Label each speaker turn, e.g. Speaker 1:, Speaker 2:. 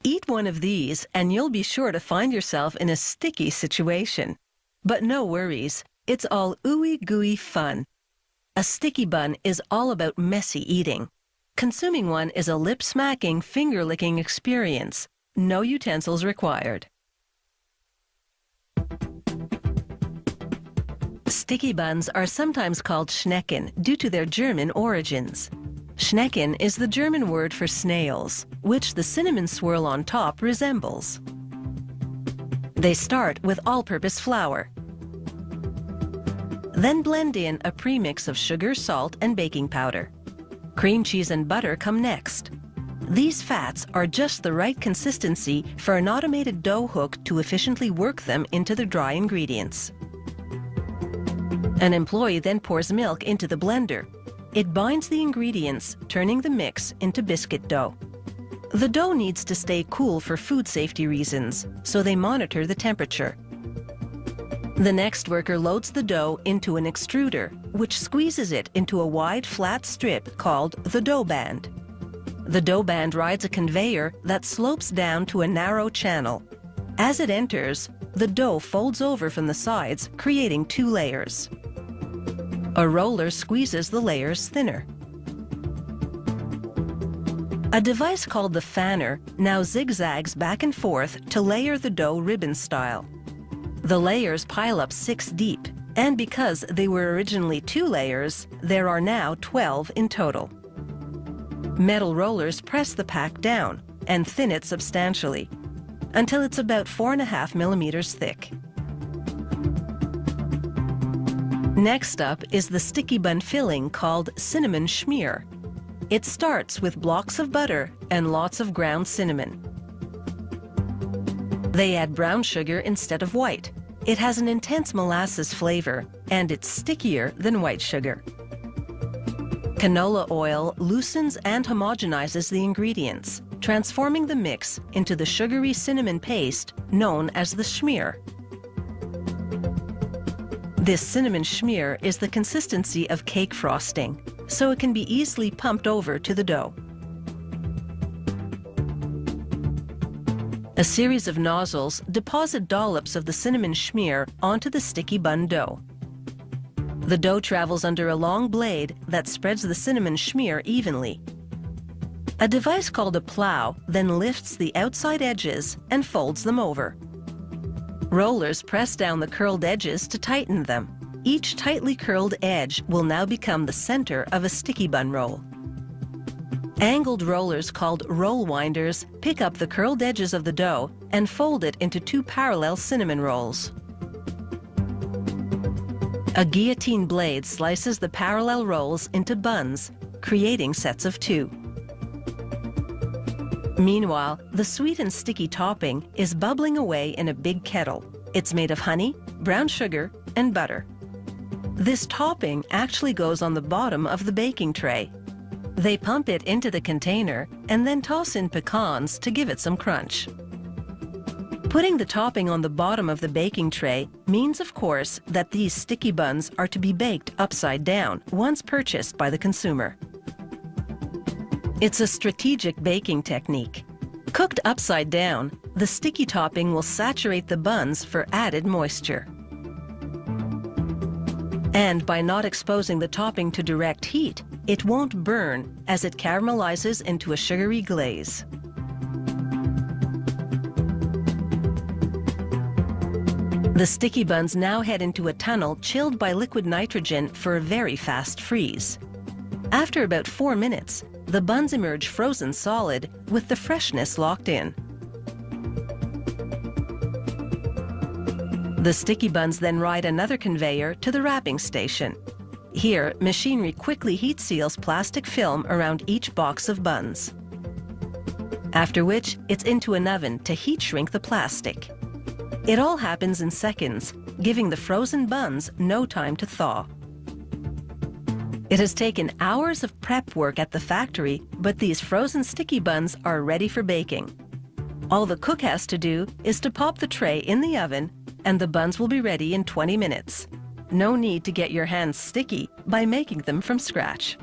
Speaker 1: Eat one of these and you'll be sure to find yourself in a sticky situation. But no worries, it's all ooey-gooey fun. A sticky bun is all about messy eating. Consuming one is a lip-smacking, finger-licking experience. No utensils required. Sticky buns are sometimes called Schnecken due to their German origins. Schnecken is the German word for snails, which the cinnamon swirl on top resembles. They start with all-purpose flour. Then blend in a premix of sugar, salt, and baking powder. Cream cheese and butter come next. These fats are just the right consistency for an automated dough hook to efficiently work them into the dry ingredients. An employee then pours milk into the blender. It binds the ingredients, turning the mix into biscuit dough. The dough needs to stay cool for food safety reasons, so they monitor the temperature. The next worker loads the dough into an extruder, which squeezes it into a wide, flat strip called the dough band. The dough band rides a conveyor that slopes down to a narrow channel. As it enters, the dough folds over from the sides, creating 2 layers. A roller squeezes the layers thinner. A device called the fanner now zigzags back and forth to layer the dough ribbon style. The layers pile up 6 deep, and because they were originally 2 layers, there are now 12 in total. Metal rollers press the pack down and thin it substantially until it's about 4.5 millimeters thick. Next up is the sticky bun filling called cinnamon schmear. It starts with blocks of butter and lots of ground cinnamon. They add brown sugar instead of white. It has an intense molasses flavor, and it's stickier than white sugar. Canola oil loosens and homogenizes the ingredients, transforming the mix into the sugary cinnamon paste known as the schmear. This cinnamon schmear is the consistency of cake frosting, so it can be easily pumped over to the dough. A series of nozzles deposit dollops of the cinnamon schmear onto the sticky bun dough. The dough travels under a long blade that spreads the cinnamon schmear evenly. A device called a plow then lifts the outside edges and folds them over. Rollers press down the curled edges to tighten them. Each tightly curled edge will now become the center of a sticky bun roll. Angled rollers called roll winders pick up the curled edges of the dough and fold it into 2 parallel cinnamon rolls. A guillotine blade slices the parallel rolls into buns, creating sets of 2. Meanwhile, the sweet and sticky topping is bubbling away in a big kettle. It's made of honey, brown sugar, and butter. This topping actually goes on the bottom of the baking tray. They pump it into the container and then toss in pecans to give it some crunch. Putting the topping on the bottom of the baking tray means, of course, that these sticky buns are to be baked upside down once purchased by the consumer. It's a strategic baking technique. Cooked upside down, the sticky topping will saturate the buns for added moisture. And by not exposing the topping to direct heat, it won't burn as it caramelizes into a sugary glaze. The sticky buns now head into a tunnel chilled by liquid nitrogen for a very fast freeze. After about 4 minutes, the buns emerge frozen solid with the freshness locked in. The sticky buns then ride another conveyor to the wrapping station. Here, machinery quickly heat seals plastic film around each box of buns. After which, it's into an oven to heat shrink the plastic. It all happens in seconds, giving the frozen buns no time to thaw. It has taken hours of prep work at the factory, but these frozen sticky buns are ready for baking. All the cook has to do is to pop the tray in the oven, and the buns will be ready in 20 minutes. No need to get your hands sticky by making them from scratch.